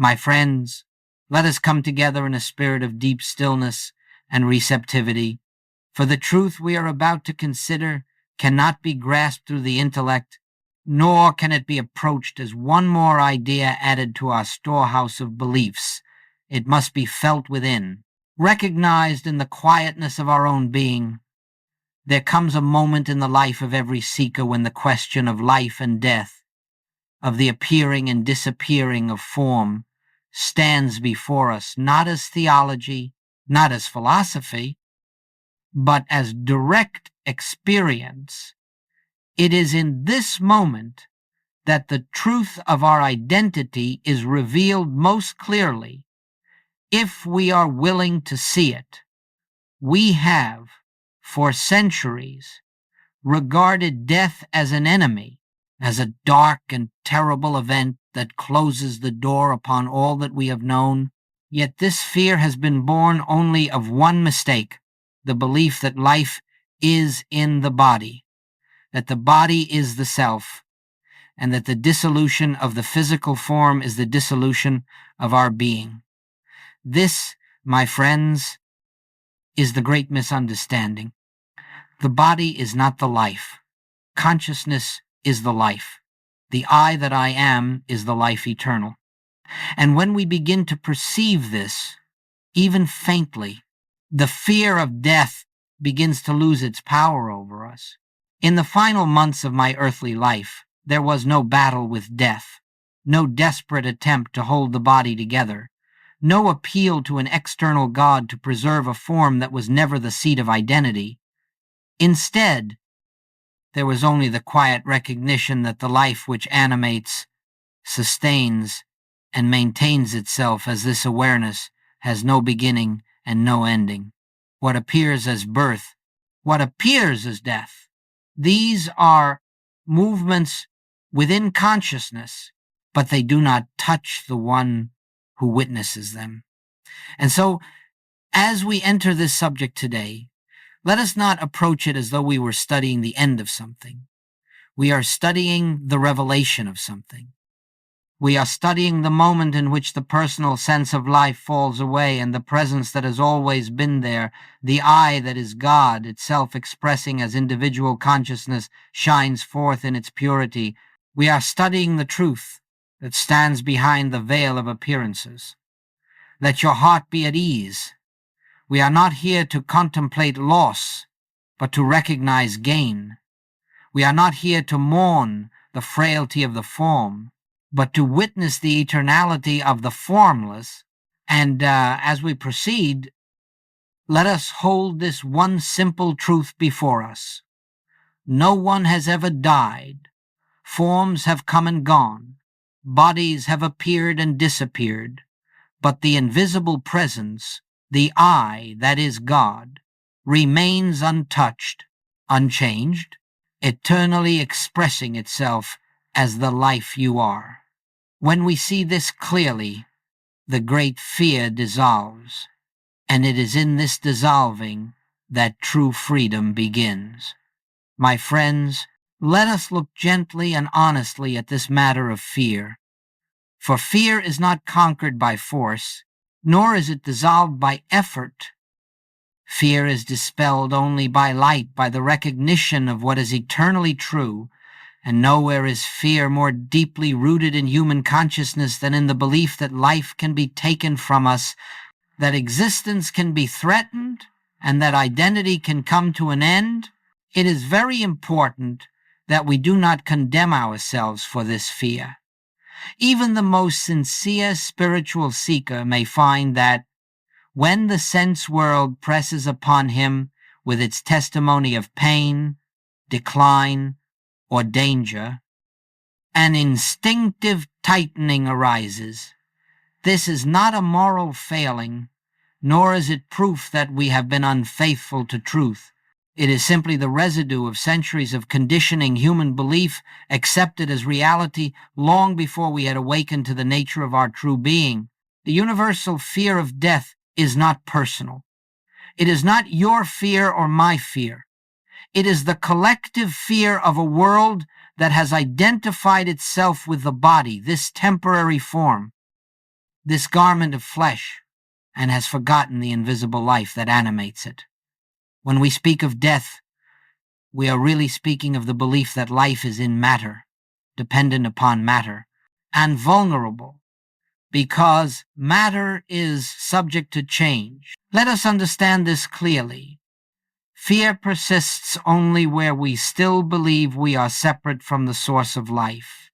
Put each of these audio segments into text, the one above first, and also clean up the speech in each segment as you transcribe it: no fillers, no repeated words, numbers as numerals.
My friends, let us come together in a spirit of deep stillness and receptivity, for the truth we are about to consider cannot be grasped through the intellect, nor can it be approached as one more idea added to our storehouse of beliefs. It must be felt within, recognized in the quietness of our own being. There comes a moment in the life of every seeker when the question of life and death, of the appearing and disappearing of form, stands before us, not as theology, not as philosophy, but as direct experience. It is in this moment that the truth of our identity is revealed most clearly, if we are willing to see it. We have, for centuries, regarded death as an enemy, as a dark and terrible event that closes the door upon all that we have known. Yet this fear has been born only of one mistake, the belief that life is in the body, that the body is the self, and that the dissolution of the physical form is the dissolution of our being. This, my friends, is the great misunderstanding. The body is not the life. Consciousness is the life. The I that I am is the life eternal. And when we begin to perceive this, even faintly, the fear of death begins to lose its power over us. In the final months of my earthly life, there was no battle with death, no desperate attempt to hold the body together, no appeal to an external God to preserve a form that was never the seat of identity. Instead, there was only the quiet recognition that the life which animates, sustains, and maintains itself as this awareness has no beginning and no ending. What appears as birth, what appears as death, these are movements within consciousness, but they do not touch the one who witnesses them. And so, as we enter this subject today, let us not approach it as though we were studying the end of something. We are studying the revelation of something. We are studying the moment in which the personal sense of life falls away and the presence that has always been there, the I that is God, itself expressing as individual consciousness, shines forth in its purity. We are studying the truth that stands behind the veil of appearances. Let your heart be at ease. We are not here to contemplate loss, but to recognize gain. We are not here to mourn the frailty of the form, but to witness the eternality of the formless. And as we proceed, let us hold this one simple truth before us. No one has ever died. Forms have come and gone. Bodies have appeared and disappeared. But the invisible presence, the I that is God, remains untouched, unchanged, eternally expressing itself as the life you are. When we see this clearly, the great fear dissolves, and it is in this dissolving that true freedom begins. My friends, let us look gently and honestly at this matter of fear. For fear is not conquered by force, nor is it dissolved by effort. Fear is dispelled only by light, by the recognition of what is eternally true, and nowhere is fear more deeply rooted in human consciousness than in the belief that life can be taken from us, that existence can be threatened, and that identity can come to an end. It is very important that we do not condemn ourselves for this fear. Even the most sincere spiritual seeker may find that when the sense world presses upon him with its testimony of pain, decline, or danger, an instinctive tightening arises. This is not a moral failing, nor is it proof that we have been unfaithful to truth. It is simply the residue of centuries of conditioning human belief accepted as reality long before we had awakened to the nature of our true being. The universal fear of death is not personal. It is not your fear or my fear. It is the collective fear of a world that has identified itself with the body, this temporary form. this garment of flesh and has forgotten the invisible life that animates it. When we speak of death, we are really speaking of the belief that life is in matter, dependent upon matter, and vulnerable, because matter is subject to change. Let us understand this clearly. Fear persists only where we still believe we are separate from the source of life.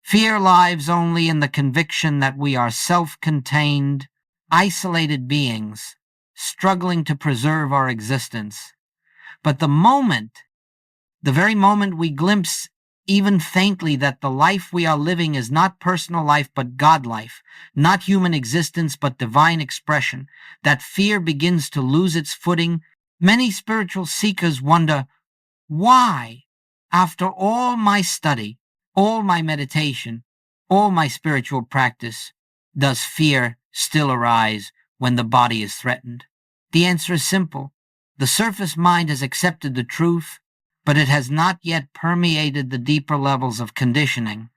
Fear lives only in the conviction that we are self-contained, isolated beings, struggling to preserve our existence. But the very moment we glimpse even faintly that the life we are living is not personal life but God life, not human existence but divine expression, that fear begins to lose its footing. Many spiritual seekers wonder, why, after all my study, all my meditation, all my spiritual practice, does fear still arise when the body is threatened? The answer is simple. The surface mind has accepted the truth, but it has not yet permeated the deeper levels of conditioning.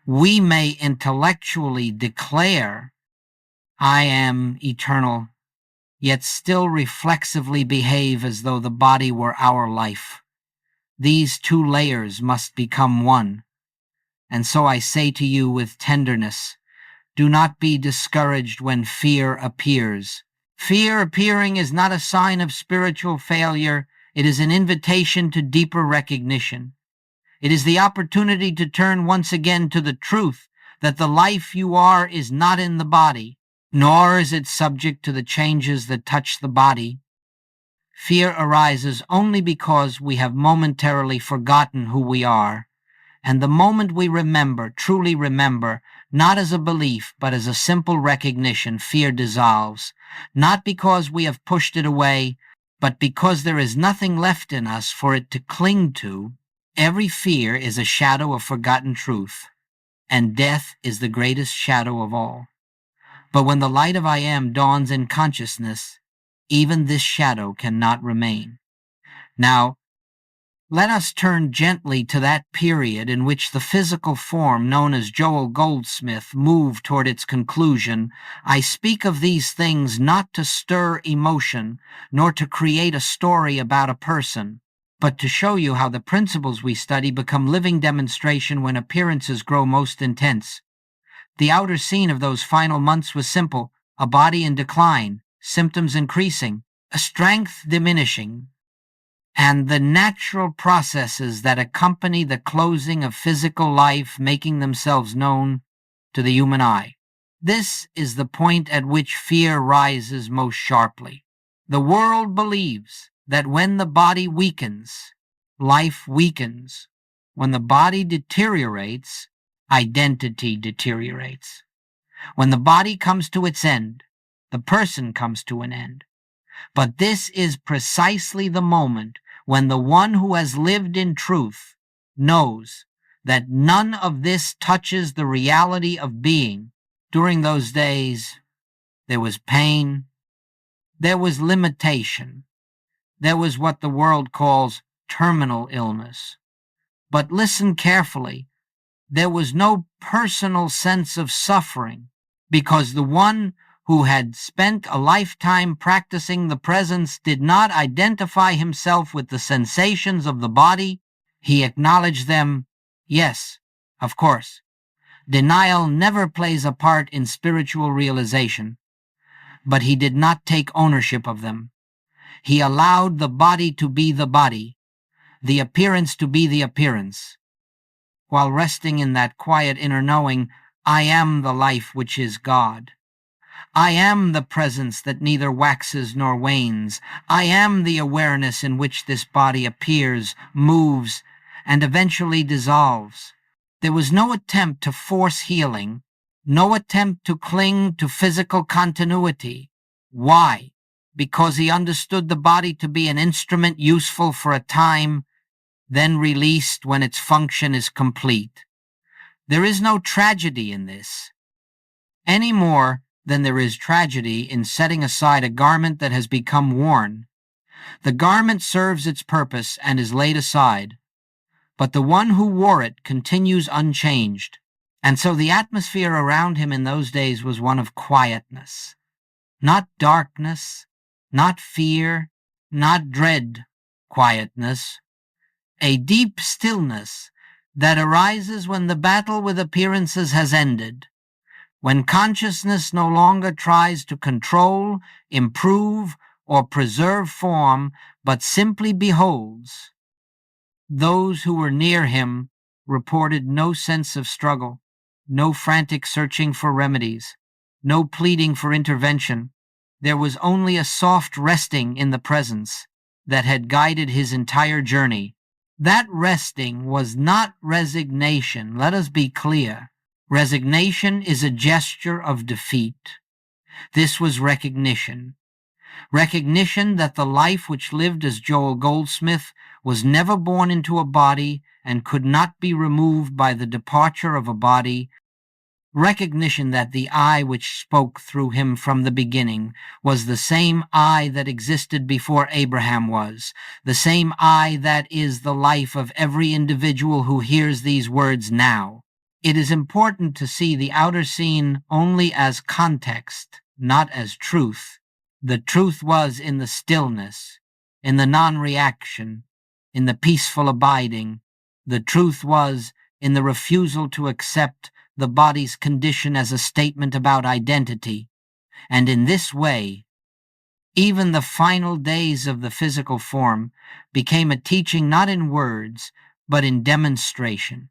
We may intellectually declare, I am eternal, yet still reflexively behave as though the body were our life. These two layers must become one. And so I say to you with tenderness, do not be discouraged when fear appears. Fear appearing is not a sign of spiritual failure. It is an invitation to deeper recognition. It is the opportunity to turn once again to the truth that the life you are is not in the body, nor is it subject to the changes that touch the body. Fear arises only because we have momentarily forgotten who we are, and the moment we remember, truly remember, not as a belief but as a simple recognition, fear dissolves, not because we have pushed it away, but because there is nothing left in us for it to cling to. Every fear is a shadow of forgotten truth, and death is the greatest shadow of all. But when the light of I Am dawns in consciousness, even this shadow cannot remain. Now, let us turn gently to that period in which the physical form known as Joel Goldsmith moved toward its conclusion. I speak of these things not to stir emotion, nor to create a story about a person, but to show you how the principles we study become living demonstration when appearances grow most intense. The outer scene of those final months was simple: a body in decline, symptoms increasing, a strength diminishing, and the natural processes that accompany the closing of physical life making themselves known to the human eye. This is the point at which fear rises most sharply. The world believes that when the body weakens, life weakens. When the body deteriorates, identity deteriorates. When the body comes to its end, the person comes to an end. But this is precisely the moment when the one who has lived in truth knows that none of this touches the reality of being. During those days, there was pain, there was limitation, there was what the world calls terminal illness. But listen carefully, there was no personal sense of suffering, because the one who had spent a lifetime practicing the presence did not identify himself with the sensations of the body. He acknowledged them. Yes, of course. Denial never plays a part in spiritual realization, but he did not take ownership of them. He allowed the body to be the body, the appearance to be the appearance, while resting in that quiet inner knowing, I am the life which is God. I am the presence that neither waxes nor wanes. I am the awareness in which this body appears, moves, and eventually dissolves. There was no attempt to force healing, no attempt to cling to physical continuity. Why? Because he understood the body to be an instrument useful for a time, then released when its function is complete. There is no tragedy in this, any more than there is tragedy in setting aside a garment that has become worn. The garment serves its purpose and is laid aside, but the one who wore it continues unchanged, And so the atmosphere around him in those days was one of quietness, not darkness, not fear, not dread quietness, a deep stillness that arises when the battle with appearances has ended, when consciousness no longer tries to control, improve, or preserve form, but simply beholds. Those who were near him reported no sense of struggle, no frantic searching for remedies, no pleading for intervention. There was only a soft resting in the presence that had guided his entire journey. That resting was not resignation. Let us be clear. Resignation is a gesture of defeat. This was recognition. Recognition that the life which lived as Joel Goldsmith was never born into a body and could not be removed by the departure of a body. Recognition that the I which spoke through him from the beginning was the same I that existed before Abraham was, the same I that is the life of every individual who hears these words now. It is important to see the outer scene only as context, not as truth. The truth was in the stillness, in the non-reaction, in the peaceful abiding. The truth was in the refusal to accept the body's condition as a statement about identity. And in this way, even the final days of the physical form became a teaching not in words, but in demonstration.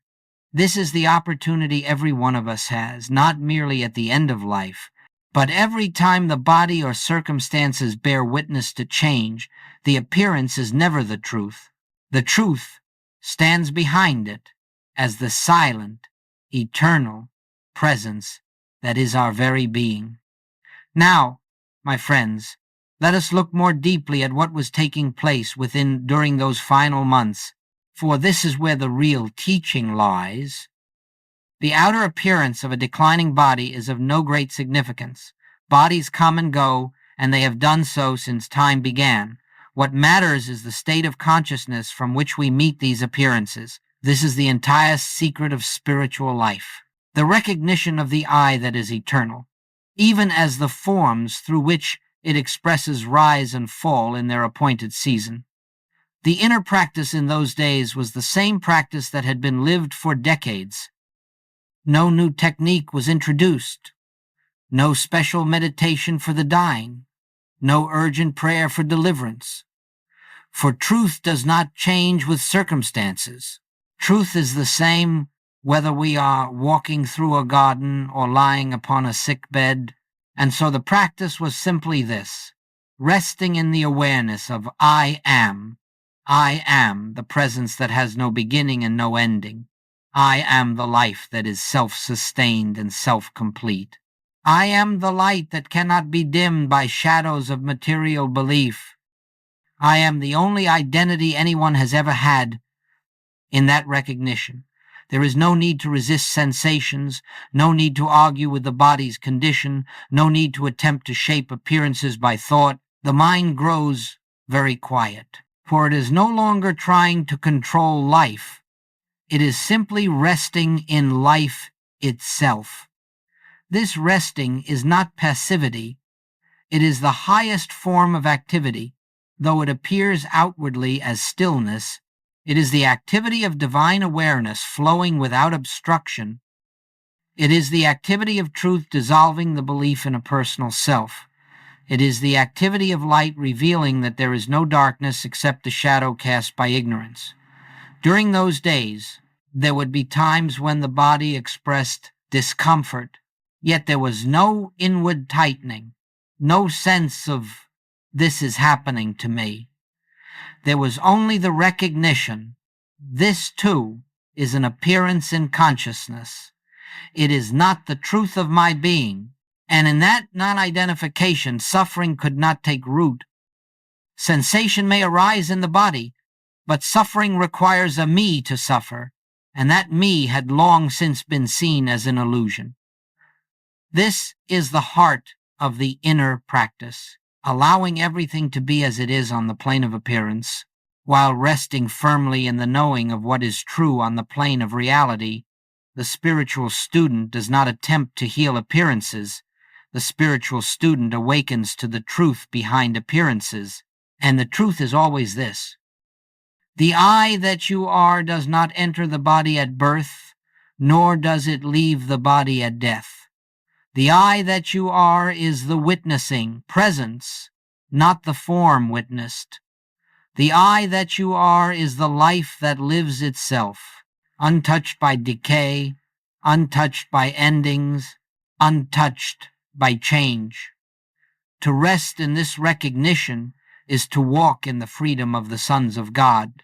This is the opportunity every one of us has, not merely at the end of life, but every time the body or circumstances bear witness to change. The appearance is never the truth. The truth stands behind it as the silent, eternal presence that is our very being. Now, my friends, let us look more deeply at what was taking place during those final months, for this is where the real teaching lies. The outer appearance of a declining body is of no great significance. Bodies come and go, and they have done so since time began. What matters is the state of consciousness from which we meet these appearances. This is the entire secret of spiritual life. The recognition of the I that is eternal, even as the forms through which it expresses rise and fall in their appointed season. The inner practice in those days was the same practice that had been lived for decades. No new technique was introduced, no special meditation for the dying, no urgent prayer for deliverance. For truth does not change with circumstances. Truth is the same whether we are walking through a garden or lying upon a sick bed. And so the practice was simply this: resting in the awareness of I am the presence that has no beginning and no ending. I am the life that is self-sustained and self-complete. I am the light that cannot be dimmed by shadows of material belief. I am the only identity anyone has ever had. In that recognition, there is no need to resist sensations, no need to argue with the body's condition, no need to attempt to shape appearances by thought. The mind grows very quiet, for it is no longer trying to control life. It is simply resting in life itself. This resting is not passivity. It is the highest form of activity. Though it appears outwardly as stillness, it is the activity of divine awareness flowing without obstruction. It is the activity of truth dissolving the belief in a personal self. It is the activity of light revealing that there is no darkness except the shadow cast by ignorance. During those days, there would be times when the body expressed discomfort, yet there was no inward tightening, no sense of this is happening to me. There was only the recognition, this too is an appearance in consciousness. It is not the truth of my being. And in that non-identification, suffering could not take root. Sensation may arise in the body, but suffering requires a me to suffer, and that me had long since been seen as an illusion. This is the heart of the inner practice, allowing everything to be as it is on the plane of appearance, while resting firmly in the knowing of what is true on the plane of reality. The spiritual student does not attempt to heal appearances. The spiritual student awakens to the truth behind appearances, and the truth is always this: the I that you are does not enter the body at birth, nor does it leave the body at death. The I that you are is the witnessing presence, not the form witnessed. The I that you are is the life that lives itself, untouched by decay, untouched by endings, untouched by change. To rest in this recognition is to walk in the freedom of the sons of God.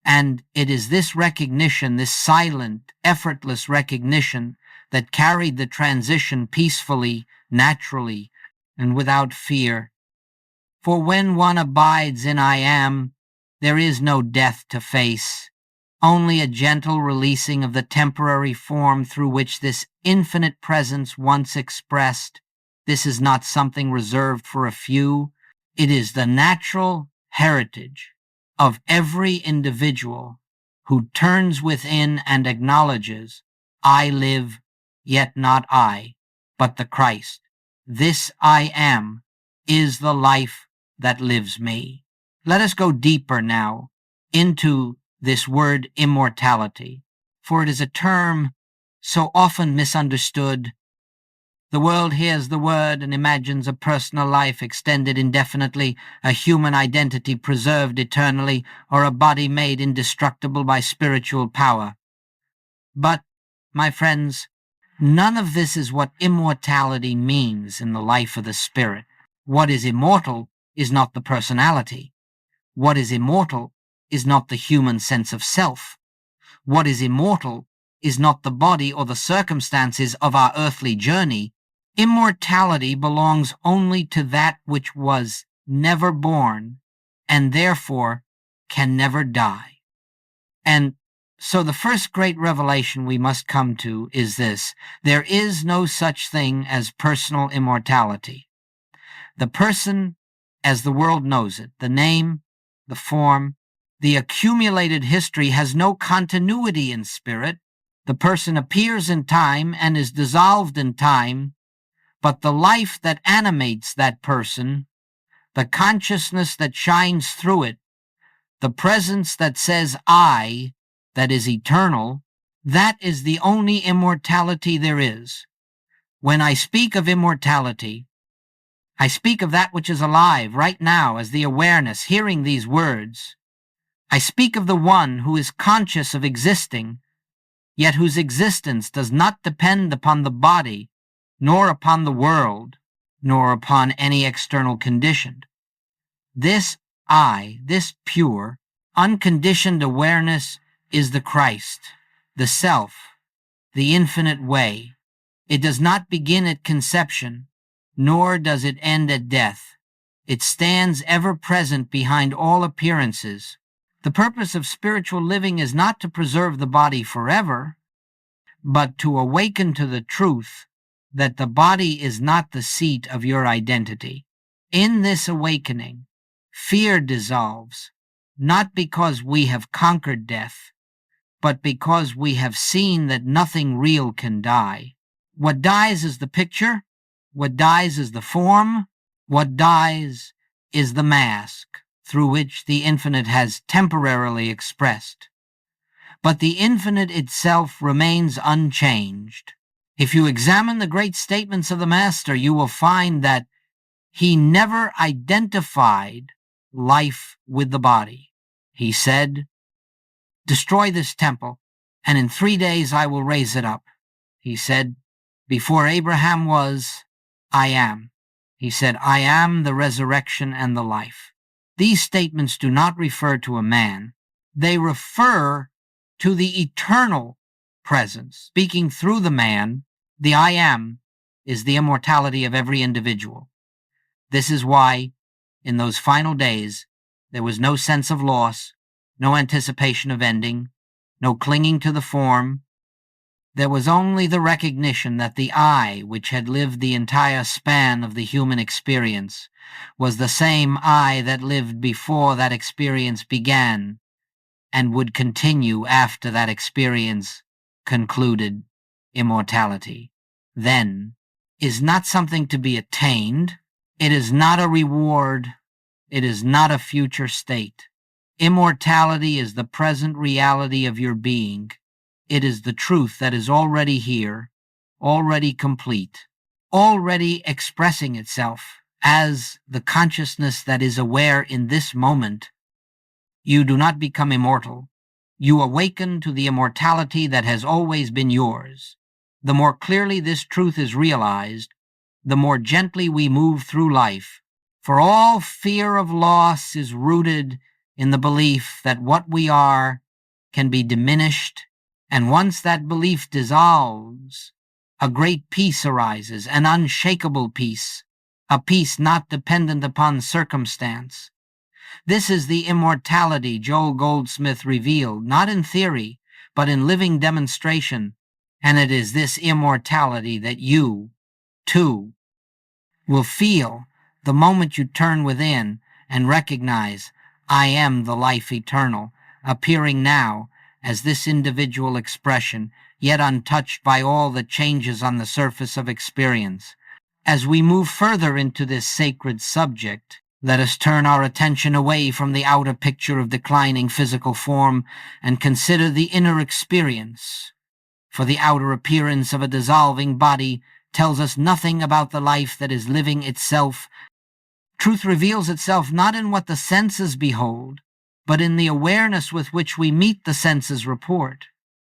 And it is this recognition, this silent, effortless recognition, that carried the transition peacefully, naturally, and without fear. For when one abides in I am, there is no death to face, only a gentle releasing of the temporary form through which this infinite presence once expressed. This is not something reserved for a few. It is the natural heritage of every individual who turns within and acknowledges, I live, yet not I, but the Christ. This I am is the life that lives me. Let us go deeper now into this word immortality, for it is a term so often misunderstood. The world hears the word and imagines a personal life extended indefinitely, a human identity preserved eternally, or a body made indestructible by spiritual power. But, my friends, none of this is what immortality means in the life of the spirit. What is immortal is not the personality. What is immortal is not the human sense of self. What is immortal is not the body or the circumstances of our earthly journey. Immortality belongs only to that which was never born and therefore can never die. And so the first great revelation we must come to is this: there is no such thing as personal immortality. The person, as the world knows it, the name, the form, the accumulated history, has no continuity in spirit. The person appears in time and is dissolved in time, but the life that animates that person, the consciousness that shines through it, the presence that says I, that is eternal, that is the only immortality there is. When I speak of immortality, I speak of that which is alive right now as the awareness, hearing these words. I speak of the one who is conscious of existing, yet whose existence does not depend upon the body, nor upon the world, nor upon any external condition. This I, this pure, unconditioned awareness is the Christ, the Self, the infinite way. It does not begin at conception, nor does it end at death. It stands ever present behind all appearances. The purpose of spiritual living is not to preserve the body forever, but to awaken to the truth that the body is not the seat of your identity. In this awakening, fear dissolves, not because we have conquered death, but because we have seen that nothing real can die. What dies is the picture, what dies is the form, what dies is the mask through which the infinite has temporarily expressed. But the infinite itself remains unchanged. If you examine the great statements of the Master, you will find that he never identified life with the body. He said, destroy this temple, and in 3 days I will raise it up. He said, before Abraham was, I am. He said, I am the resurrection and the life. These statements do not refer to a man. They refer to the eternal presence. Speaking through the man, the I am is the immortality of every individual. This is why, in those final days, there was no sense of loss, no anticipation of ending, no clinging to the form. There was only the recognition that the I, which had lived the entire span of the human experience, was the same I that lived before that experience began, and would continue after that experience concluded. immortality, then, is not something to be attained. It is not a reward. It is not a future state. Immortality is the present reality of your being. It is the truth that is already here, already complete, already expressing itself as the consciousness that is aware in this moment. You do not become immortal. You awaken to the immortality that has always been yours. The more clearly this truth is realized, the more gently we move through life, for all fear of loss is rooted in the belief that what we are can be diminished, and once that belief dissolves, a great peace arises, an unshakable peace, a peace not dependent upon circumstance. This is the immortality Joel Goldsmith revealed, not in theory, but in living demonstration, and it is this immortality that you, too, will feel the moment you turn within and recognize, I am the life eternal, appearing now as this individual expression, yet untouched by all that changes on the surface of experience. As we move further into this sacred subject, let us turn our attention away from the outer picture of declining physical form and consider the inner experience. For the outer appearance of a dissolving body tells us nothing about the life that is living itself. Truth reveals itself not in what the senses behold, but in the awareness with which we meet the senses' report.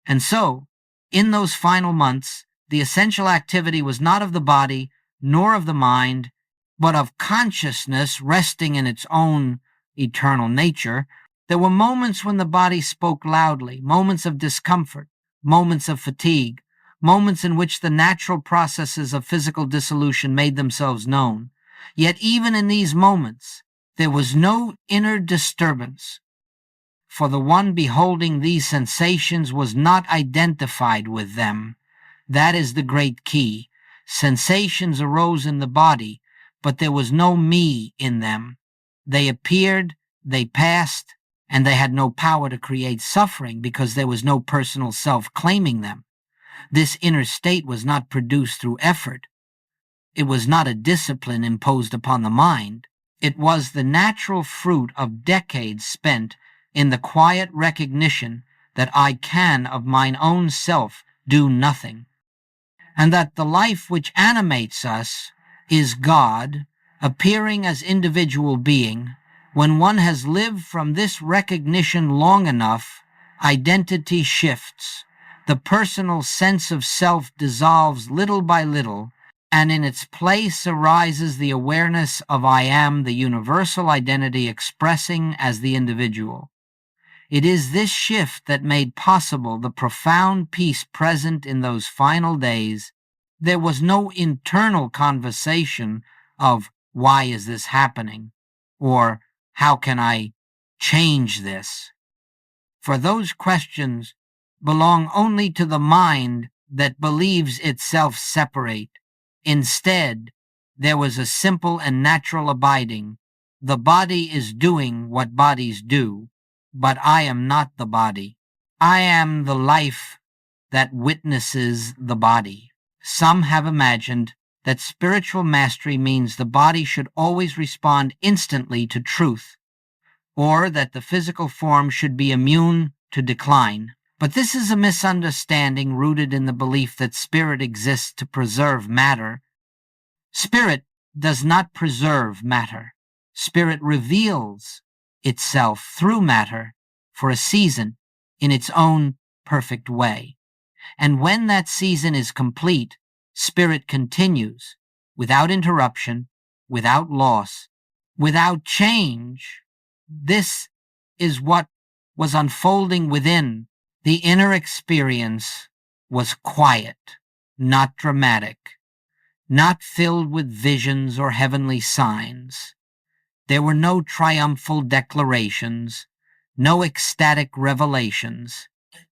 And so, in those final months, the essential activity was not of the body, nor of the mind, but of consciousness resting in its own eternal nature. There were moments when the body spoke loudly, moments of discomfort, moments of fatigue, moments in which the natural processes of physical dissolution made themselves known. Yet even in these moments, there was no inner disturbance, for the one beholding these sensations was not identified with them. That is the great key. Sensations arose in the body, but there was no me in them. They appeared, they passed, and they had no power to create suffering because there was no personal self claiming them. This inner state was not produced through effort. It was not a discipline imposed upon the mind. It was the natural fruit of decades spent in the quiet recognition that I can of mine own self do nothing, and that the life which animates us is God, appearing as individual being. When one has lived from this recognition long enough, identity shifts. The personal sense of self dissolves little by little, and in its place arises the awareness of I am, the universal identity expressing as the individual. It is this shift that made possible the profound peace present in those final days. There was no internal conversation of why is this happening, or how can I change this? For those questions belong only to the mind that believes itself separate. Instead, there was a simple and natural abiding. The body is doing what bodies do, but I am not the body. I am the life that witnesses the body. Some have imagined that spiritual mastery means the body should always respond instantly to truth, or that the physical form should be immune to decline. But this is a misunderstanding rooted in the belief that spirit exists to preserve matter. Spirit does not preserve matter. Spirit reveals itself through matter for a season in its own perfect way. And when that season is complete, spirit continues without interruption, without loss, without change. This is what was unfolding within. The inner experience was quiet, not dramatic, not filled with visions or heavenly signs. There were no triumphal declarations, no ecstatic revelations,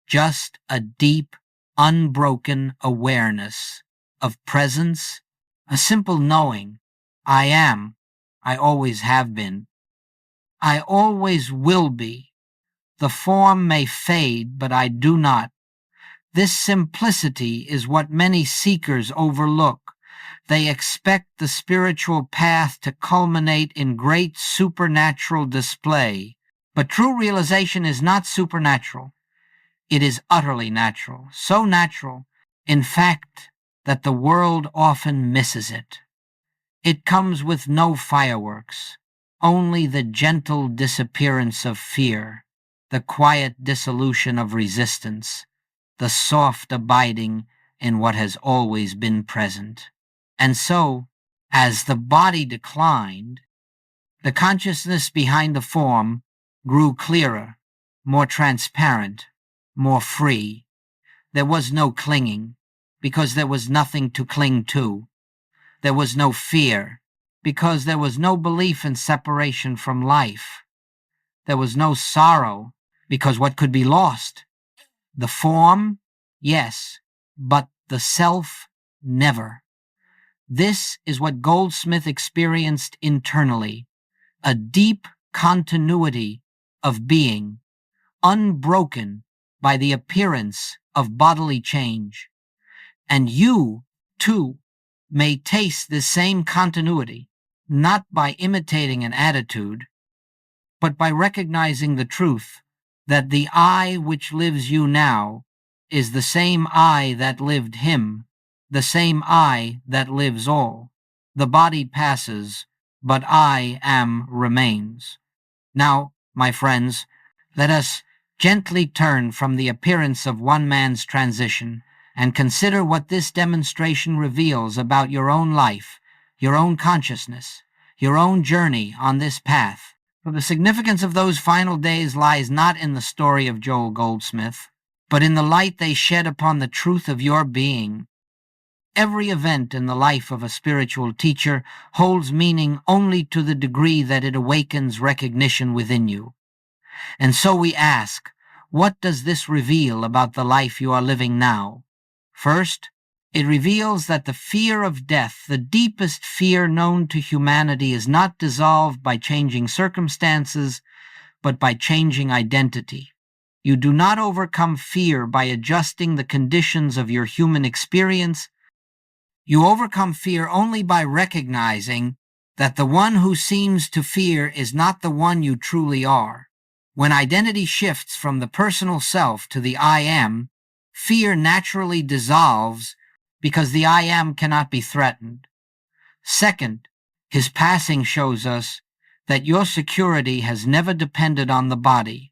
just a deep, unbroken awareness of presence, a simple knowing. I am, I always have been, I always will be. The form may fade, but I do not. This simplicity is what many seekers overlook. They expect the spiritual path to culminate in great supernatural display. But true realization is not supernatural. It is utterly natural. So natural, in fact, that the world often misses it. It comes with no fireworks, only the gentle disappearance of fear, the quiet dissolution of resistance, the soft abiding in what has always been present. And so, as the body declined, the consciousness behind the form grew clearer, more transparent, more free. There was no clinging, because there was nothing to cling to. There was no fear, because there was no belief in separation from life. There was no sorrow, because what could be lost? The form, yes, but the self, never. This is what Goldsmith experienced internally, a deep continuity of being, unbroken by the appearance of bodily change. And you, too, may taste this same continuity, not by imitating an attitude, but by recognizing the truth that the I which lives you now is the same I that lived him, the same I that lives all. The body passes, but I am remains. Now, my friends, let us gently turn from the appearance of one man's transition and consider what this demonstration reveals about your own life, your own consciousness, your own journey on this path. For the significance of those final days lies not in the story of Joel Goldsmith, but in the light they shed upon the truth of your being. Every event in the life of a spiritual teacher holds meaning only to the degree that it awakens recognition within you. And so we ask, what does this reveal about the life you are living now? First, it reveals that the fear of death, the deepest fear known to humanity, is not dissolved by changing circumstances, but by changing identity. You do not overcome fear by adjusting the conditions of your human experience. You overcome fear only by recognizing that the one who seems to fear is not the one you truly are. When identity shifts from the personal self to the I am, fear naturally dissolves because the I am cannot be threatened. Second, his passing shows us that your security has never depended on the body.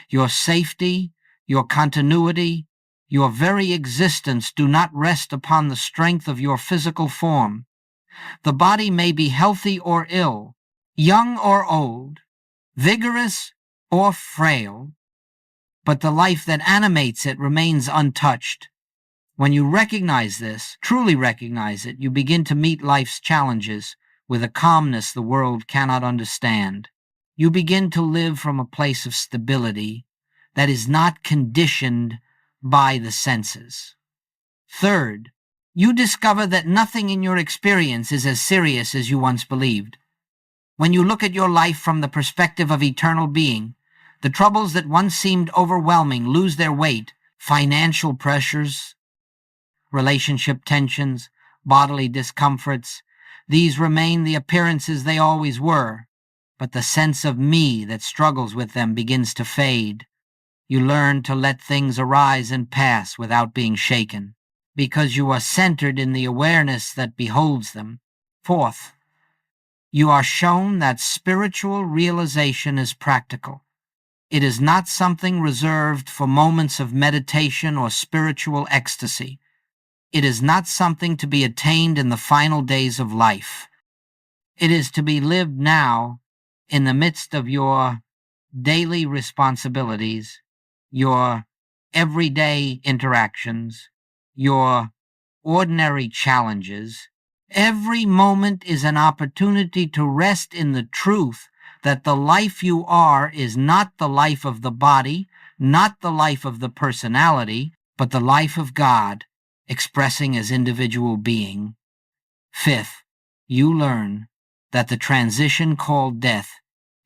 Your safety, your continuity, your very existence do not rest upon the strength of your physical form. The body may be healthy or ill, young or old, vigorous or frail, but the life that animates it remains untouched. When you recognize this, truly recognize it, you begin to meet life's challenges with a calmness the world cannot understand. You begin to live from a place of stability that is not conditioned by the senses. Third, you discover that nothing in your experience is as serious as you once believed. When you look at your life from the perspective of eternal being, the troubles that once seemed overwhelming lose their weight. Financial pressures, relationship tensions, bodily discomforts, these remain the appearances they always were, but the sense of me that struggles with them begins to fade. You learn to let things arise and pass without being shaken, because you are centered in the awareness that beholds them. Fourth, you are shown that spiritual realization is practical. It is not something reserved for moments of meditation or spiritual ecstasy. It is not something to be attained in the final days of life. It is to be lived now in the midst of your daily responsibilities, your everyday interactions, your ordinary challenges. Every moment is an opportunity to rest in the truth that the life you are is not the life of the body, not the life of the personality, but the life of God, expressing as individual being. Fifth, you learn that the transition called death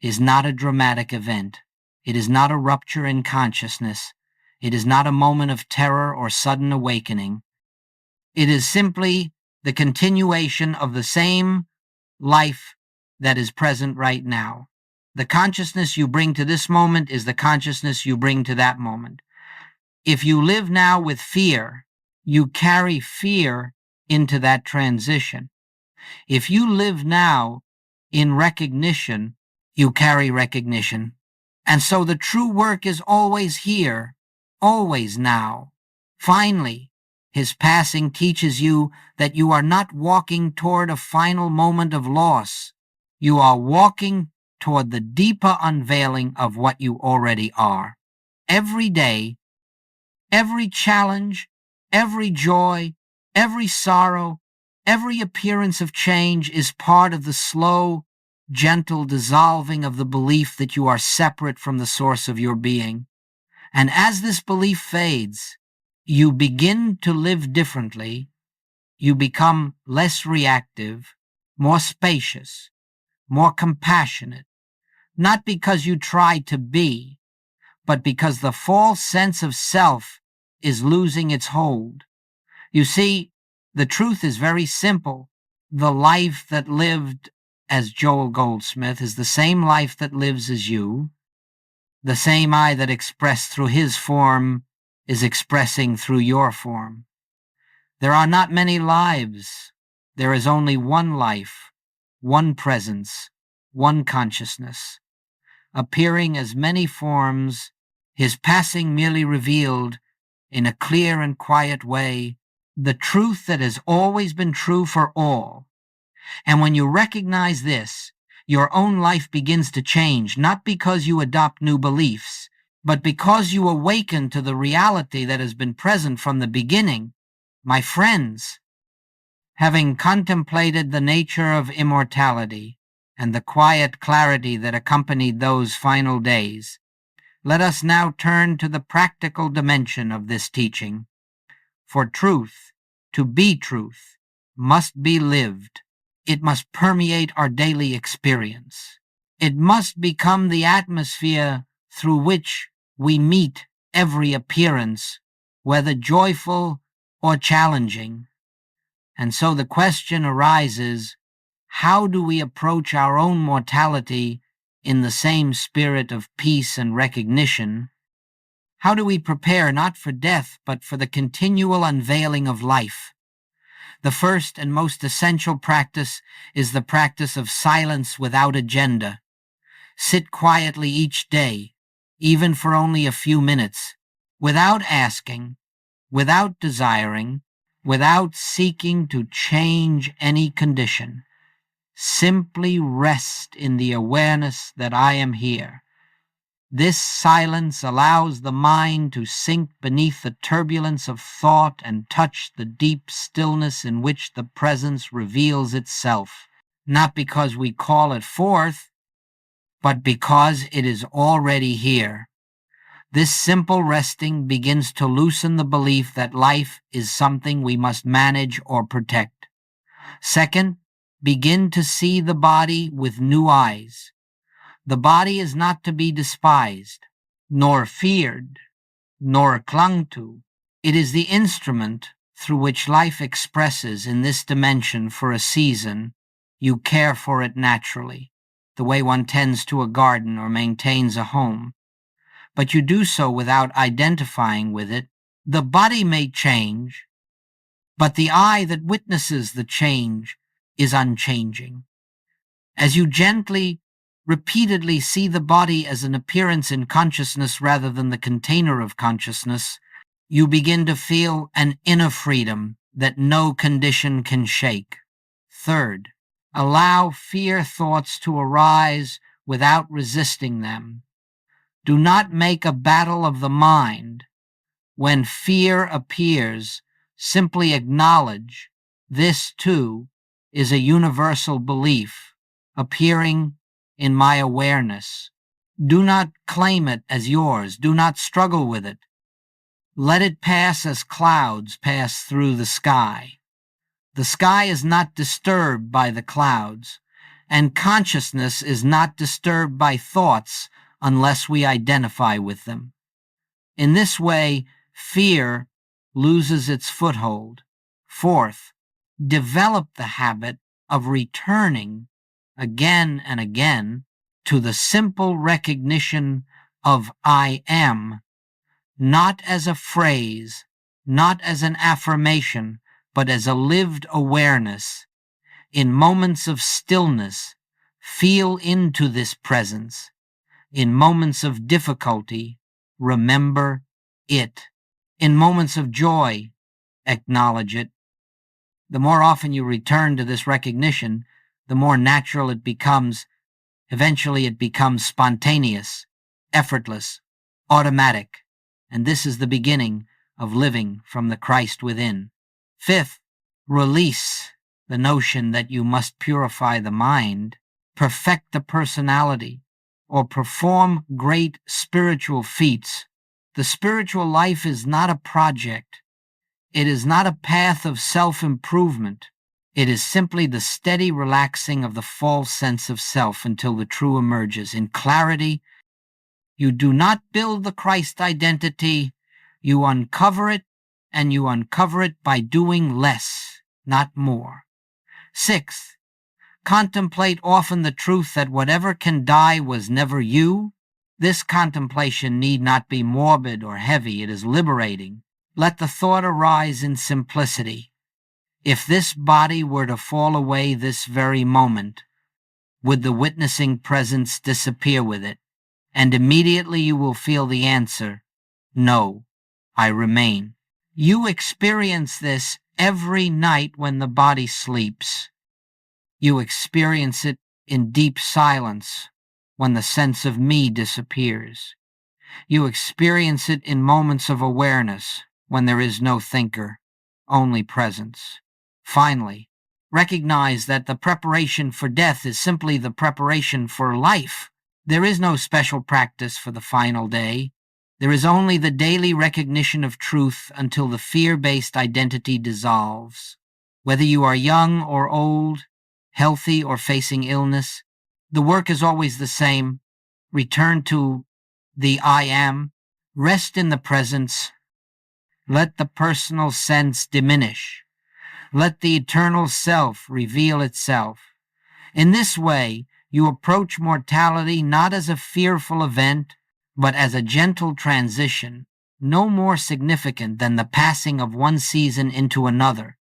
is not a dramatic event. It is not a rupture in consciousness. It is not a moment of terror or sudden awakening. It is simply the continuation of the same life that is present right now. The consciousness you bring to this moment is the consciousness you bring to that moment. If you live now with fear, you carry fear into that transition. If you live now in recognition, you carry recognition. And so the true work is always here, always now. Finally, his passing teaches you that you are not walking toward a final moment of loss. You are walking toward the deeper unveiling of what you already are. Every day, every challenge, every joy, every sorrow, every appearance of change is part of the slow, gentle dissolving of the belief that you are separate from the source of your being. And as this belief fades, you begin to live differently. You become less reactive, more spacious, more compassionate, not because you try to be, but because the false sense of self is losing its hold. You see, the truth is very simple. The life that lived as Joel Goldsmith is the same life that lives as you. The same I that expressed through his form is expressing through your form. There are not many lives. There is only one life, one presence, one consciousness. Appearing as many forms, his passing merely revealed, in a clear and quiet way, the truth that has always been true for all. And when you recognize this, your own life begins to change, not because you adopt new beliefs, but because you awaken to the reality that has been present from the beginning. My friends, having contemplated the nature of immortality and the quiet clarity that accompanied those final days, let us now turn to the practical dimension of this teaching. For truth, to be truth, must be lived. It must permeate our daily experience. It must become the atmosphere through which we meet every appearance, whether joyful or challenging. And so the question arises, how do we approach our own mortality in the same spirit of peace and recognition? How do we prepare not for death, but for the continual unveiling of life? The first and most essential practice is the practice of silence without agenda. Sit quietly each day, even for only a few minutes, without asking, without desiring, without seeking to change any condition. Simply rest in the awareness that I am here. This silence allows the mind to sink beneath the turbulence of thought and touch the deep stillness in which the presence reveals itself, not because we call it forth, but because it is already here. This simple resting begins to loosen the belief that life is something we must manage or protect. Second, begin to see the body with new eyes. The body is not to be despised, nor feared, nor clung to. It is the instrument through which life expresses in this dimension for a season. You care for it naturally, the way one tends to a garden or maintains a home. But you do so without identifying with it. The body may change, but the eye that witnesses the change is unchanging. As you gently, repeatedly see the body as an appearance in consciousness rather than the container of consciousness, you begin to feel an inner freedom that no condition can shake. Third, allow fear thoughts to arise without resisting them. Do not make a battle of the mind. When fear appears, simply acknowledge this, too, is a universal belief appearing in my awareness. Do not claim it as yours. Do not struggle with it. Let it pass as clouds pass through the sky. The sky is not disturbed by the clouds, and consciousness is not disturbed by thoughts unless we identify with them. In this way, fear loses its foothold. Fourth, develop the habit of returning again and again to the simple recognition of I am, not as a phrase, not as an affirmation, but as a lived awareness. In moments of stillness, feel into this presence. In moments of difficulty, remember it. In moments of joy, acknowledge it. The more often you return to this recognition, the more natural it becomes. Eventually it becomes spontaneous, effortless, automatic, and this is the beginning of living from the Christ within. Fifth, release the notion that you must purify the mind, perfect the personality, or perform great spiritual feats. The spiritual life is not a project. It is not a path of self-improvement. It is simply the steady relaxing of the false sense of self until the true emerges. In clarity, you do not build the Christ identity. You uncover it, and you uncover it by doing less, not more. Sixth, contemplate often the truth that whatever can die was never you. This contemplation need not be morbid or heavy. It is liberating. Let the thought arise in simplicity. If this body were to fall away this very moment, would the witnessing presence disappear with it? And immediately you will feel the answer, no, I remain. You experience this every night when the body sleeps. You experience it in deep silence when the sense of me disappears. You experience it in moments of awareness when there is no thinker, only presence. Finally, recognize that the preparation for death is simply the preparation for life. There is no special practice for the final day. There is only the daily recognition of truth until the fear-based identity dissolves. Whether you are young or old, healthy or facing illness, the work is always the same. Return to the I am. Rest in the presence. Let the personal sense diminish. Let the eternal self reveal itself. In this way, you approach mortality not as a fearful event, but as a gentle transition, no more significant than the passing of one season into another.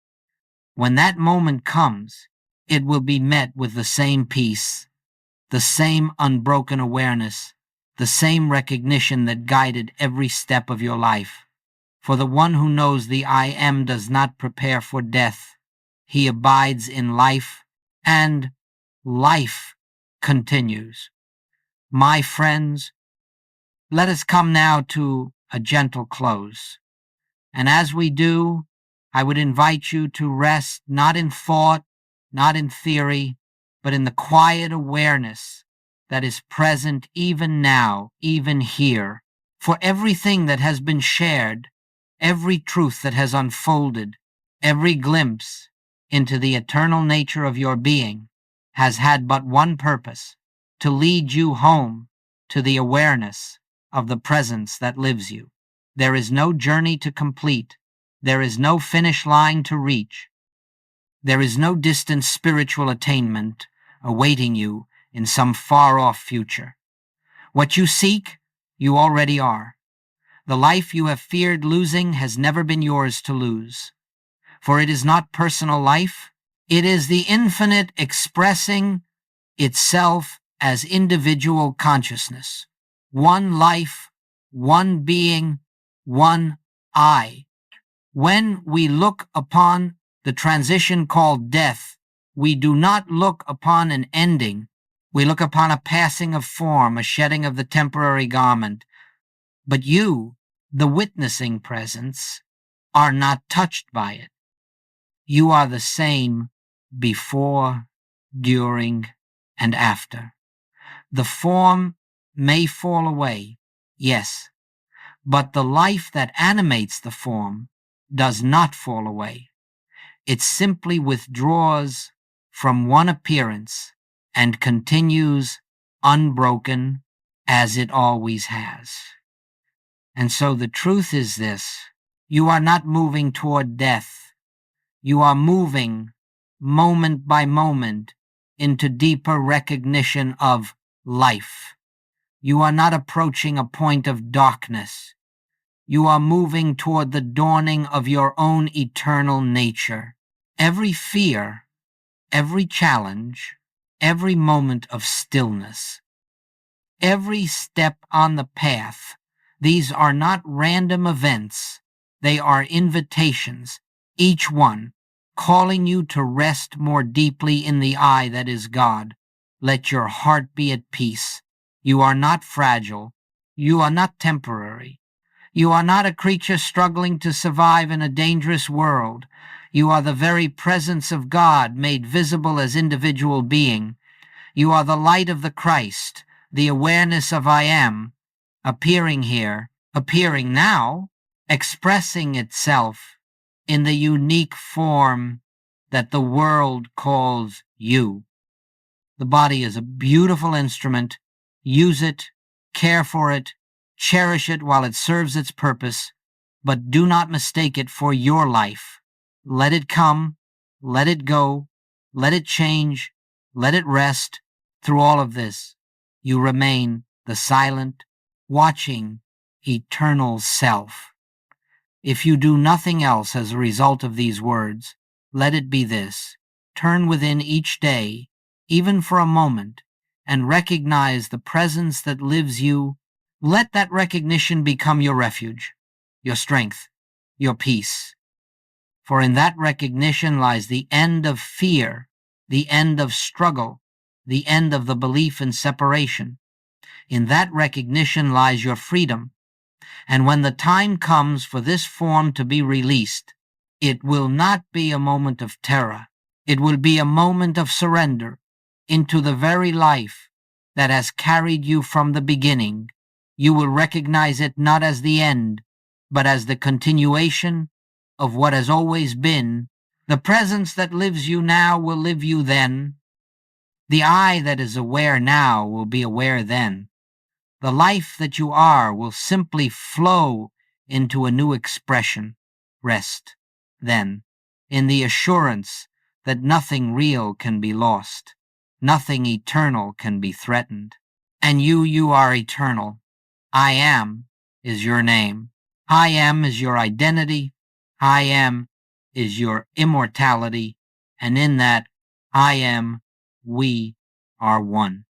When that moment comes, it will be met with the same peace, the same unbroken awareness, the same recognition that guided every step of your life. For the one who knows the I am does not prepare for death. He abides in life, and life continues. My friends, let us come now to a gentle close. And as we do, I would invite you to rest not in thought, not in theory, but in the quiet awareness that is present even now, even here. For everything that has been shared, every truth that has unfolded, every glimpse into the eternal nature of your being has had but one purpose: to lead you home to the awareness of the presence that lives you. There is no journey to complete. There is no finish line to reach. There is no distant spiritual attainment awaiting you in some far-off future. What you seek, you already are. The life you have feared losing has never been yours to lose. For it is not personal life. It is the infinite expressing itself as individual consciousness. One life, one being, one I. When we look upon the transition called death, we do not look upon an ending. We look upon a passing of form, a shedding of the temporary garment. But you, the witnessing presence, are not touched by it. You are the same before, during, and after. The form may fall away, yes, but the life that animates the form does not fall away. It simply withdraws from one appearance and continues unbroken as it always has. And so the truth is this: you are not moving toward death. You are moving moment by moment into deeper recognition of life. You are not approaching a point of darkness. You are moving toward the dawning of your own eternal nature. Every fear, every challenge, every moment of stillness, every step on the path, these are not random events. They are invitations, each one calling you to rest more deeply in the I that is God. Let your heart be at peace. You are not fragile. You are not temporary. You are not a creature struggling to survive in a dangerous world. You are the very presence of God made visible as individual being. You are the light of the Christ, the awareness of I am, appearing here, appearing now, expressing itself in the unique form that the world calls you. The body is a beautiful instrument. Use it, care for it, cherish it while it serves its purpose, but do not mistake it for your life. Let it come, let it go, let it change, let it rest. Through all of this, you remain the silent, watching, eternal self. If you do nothing else as a result of these words, let it be this: turn within each day, even for a moment, and recognize the presence that lives you. Let that recognition become your refuge, your strength, your peace. For in that recognition lies the end of fear, the end of struggle, the end of the belief in separation. In that recognition lies your freedom. And when the time comes for this form to be released, it will not be a moment of terror. It will be a moment of surrender into the very life that has carried you from the beginning. You will recognize it not as the end, but as the continuation of what has always been. The presence that lives you now will live you then. The I that is aware now will be aware then. The life that you are will simply flow into a new expression. Rest, then, in the assurance that nothing real can be lost, nothing eternal can be threatened. And you are eternal. I am is your name. I am is your identity. I am is your immortality. And in that I am, we are one.